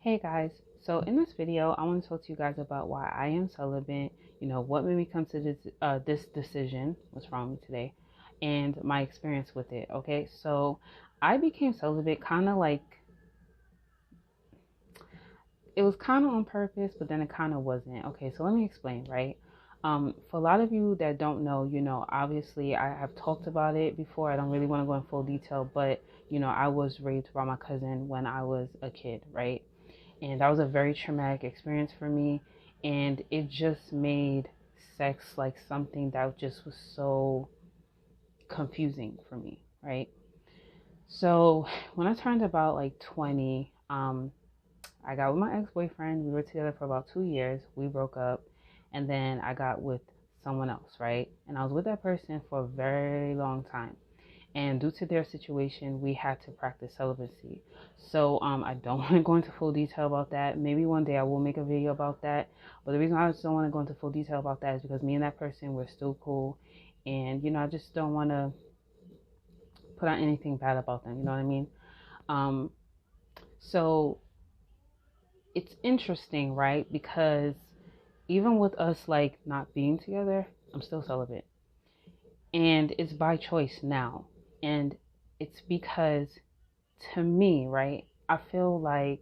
Hey guys, so in this video, I want to talk to you guys about why I am celibate, what made me come to this decision, what's wrong with me today, and my experience with it, okay? So I became celibate kind of like, it was kind of on purpose, but then it kind of wasn't. Okay, so let me explain, right? For a lot of you that don't know, obviously I have talked about it before. I don't really want to go in full detail, but, I was raped by my cousin when I was a kid, right? And that was a very traumatic experience for me. And it just made sex like something that just was so confusing for me, right? So when I turned about like 20, I got with my ex-boyfriend. We were together for about 2 years. We broke up. And then I got with someone else, right? And I was with that person for a very long time. And due to their situation, we had to practice celibacy. So I don't want to go into full detail about that. Maybe one day I will make a video about that. But the reason I just don't want to go into full detail about that is because me and that person were still cool. And, I just don't want to put out anything bad about them. You know what I mean? Um, so it's interesting, right? Because even with us like not being together, I'm still celibate. And it's by choice now. And it's because to me, right, I feel like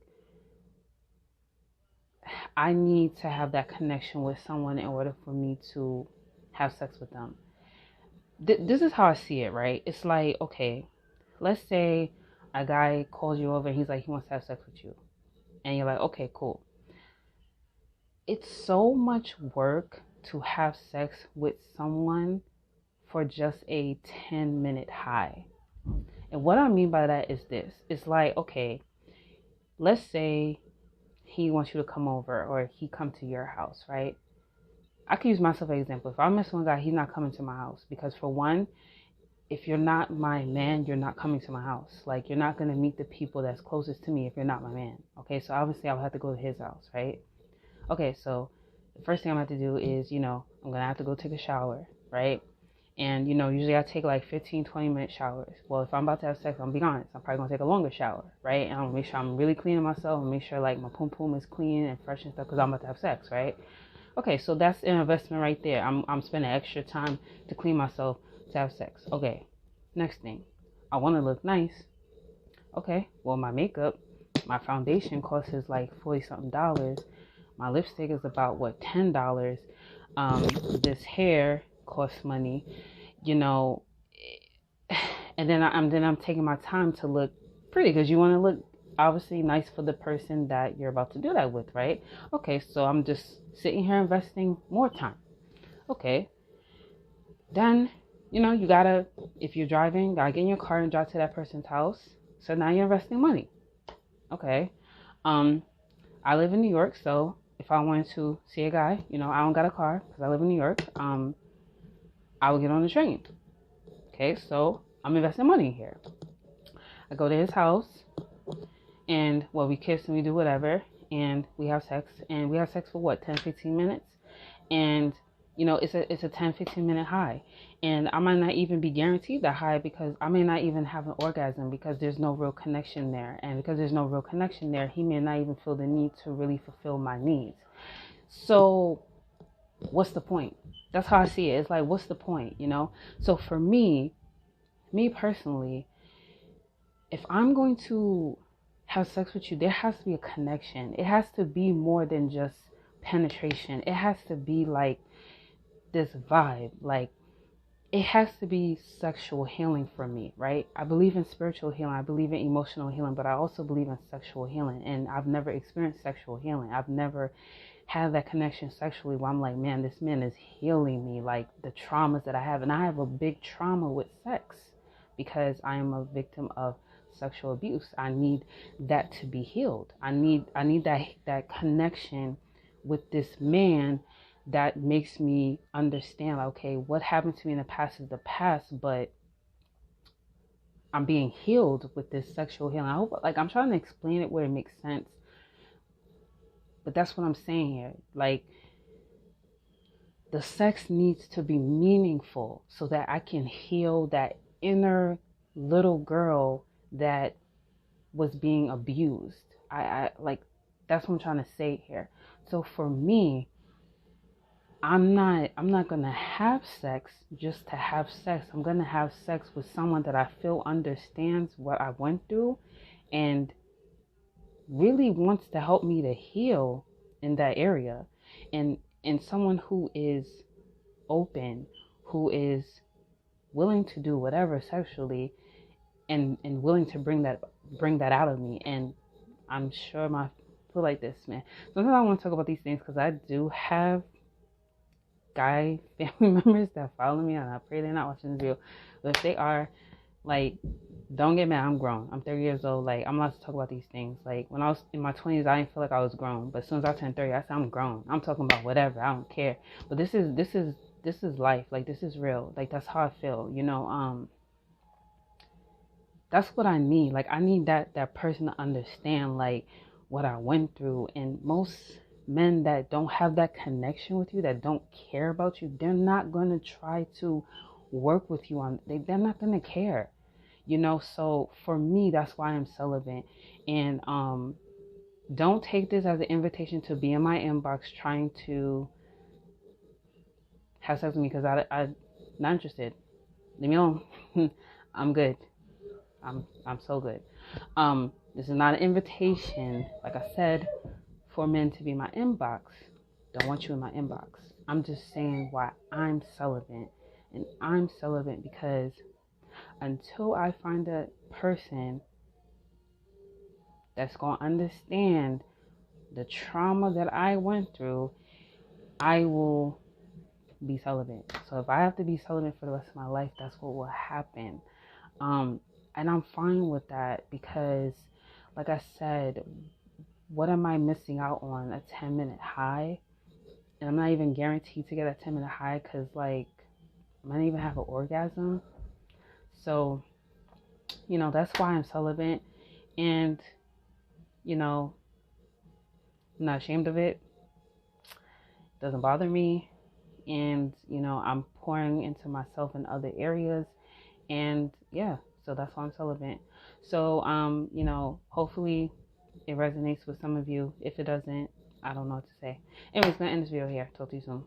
I need to have that connection with someone in order for me to have sex with them. This is how I see it, right? It's like, okay, let's say a guy calls you over and he's like, he wants to have sex with you. And you're like, okay, cool. It's so much work to have sex with someone for just a 10-minute high. And what I mean by that is this. It's like, okay, let's say he wants you to come over or he come to your house, right? I can use myself as an example. If I mess with a guy, he's not coming to my house because for one, if you're not my man, you're not coming to my house. Like you're not gonna meet the people that's closest to me if you're not my man. Okay, so obviously I would have to go to his house, right? Okay, so the first thing I'm gonna have to do is, I'm gonna have to go take a shower, right? And, usually I take like 15, 20-minute showers. Well, if I'm about to have sex, I'm gonna be honest, I'm probably gonna take a longer shower, right? And I'm gonna make sure I'm really cleaning myself and make sure like my pum pum is clean and fresh and stuff because I'm about to have sex, right? Okay, so that's an investment right there. I'm spending extra time to clean myself to have sex. Okay, next thing, I wanna look nice. Okay, well, my makeup, my foundation costs is like 40 something dollars. My lipstick is about what, $10. This hair costs money, you know, and then I'm taking my time to look pretty because you want to look obviously nice for the person that you're about to do that with, right? Okay, so I'm just sitting here investing more time. Okay, then you gotta, if you're driving, gotta get in your car and drive to that person's house. So now you're investing money. Okay, I live in New York, so if I wanted to see a guy, I don't got a car because I live in New York. I would get on the train. Okay, so I'm investing money here. I go to his house, and well, we kiss and we do whatever, and we have sex, and we have sex for what, 10, 15 minutes, and it's a 10, 15-minute high, and I might not even be guaranteed that high because I may not even have an orgasm because there's no real connection there, and because there's no real connection there, he may not even feel the need to really fulfill my needs. So what's the point? That's how I see it. It's like, what's the point, So for me personally, if I'm going to have sex with you, there has to be a connection. It has to be more than just penetration. It has to be like this vibe. Like it has to be sexual healing for me, right? I believe in spiritual healing. I believe in emotional healing, but I also believe in sexual healing. And I've never experienced sexual healing. I've never had that connection sexually where I'm like, man, this man is healing me, like the traumas that I have. And I have a big trauma with sex because I am a victim of sexual abuse. I need that to be healed. I need that connection with this man that makes me understand, like, okay, what happened to me in the past is the past, but I'm being healed with this sexual healing. I hope, like, I'm trying to explain it where it makes sense, but that's what I'm saying here. Like, the sex needs to be meaningful so that I can heal that inner little girl that was being abused. I like, that's what I'm trying to say here. So for me, I'm not gonna have sex just to have sex. I'm gonna have sex with someone that I feel understands what I went through and really wants to help me to heal in that area. And someone who is open, who is willing to do whatever sexually, and willing to bring that out of me. And I'm sure my feel like this, man. Sometimes I want to talk about these things because I do have guy family members that follow me, and I pray they're not watching this video. But if they are, like, don't get mad. I'm grown. I'm 30 years old. Like, I'm allowed to talk about these things. Like, when I was in my 20s, I didn't feel like I was grown. But as soon as I turned 30, I said I'm grown. I'm talking about whatever. I don't care. But this is life. Like, this is real. Like, that's how I feel. You know, that's what I need. Like, I need that person to understand, like, what I went through. And most men that don't have that connection with you, that don't care about you, they're not going to try to work with you on, they're not going to care, you know. So for me, that's why I'm celibate. And don't take this as an invitation to be in my inbox trying to have sex with me, because I'm not interested. Leave me alone. I'm good. I'm so good. This is not an invitation, like I said, for men to be in my inbox. Don't want you in my inbox. I'm just saying why I'm celibate. And I'm celibate because until I find a person that's going to understand the trauma that I went through, I will be celibate. So if I have to be celibate for the rest of my life, that's what will happen. And I'm fine with that because, like I said, what am I missing out on? A 10-minute high? And I'm not even guaranteed to get a 10-minute high because, like, I might even have an orgasm. So, you know, that's why I'm celibate. And, you know, I'm not ashamed of it. It doesn't bother me. And, you know, I'm pouring into myself in other areas. And, yeah, so that's why I'm celibate. So, you know, hopefully it resonates with some of you. If it doesn't, I don't know what to say. Anyways, gonna end this video here. Talk to you soon.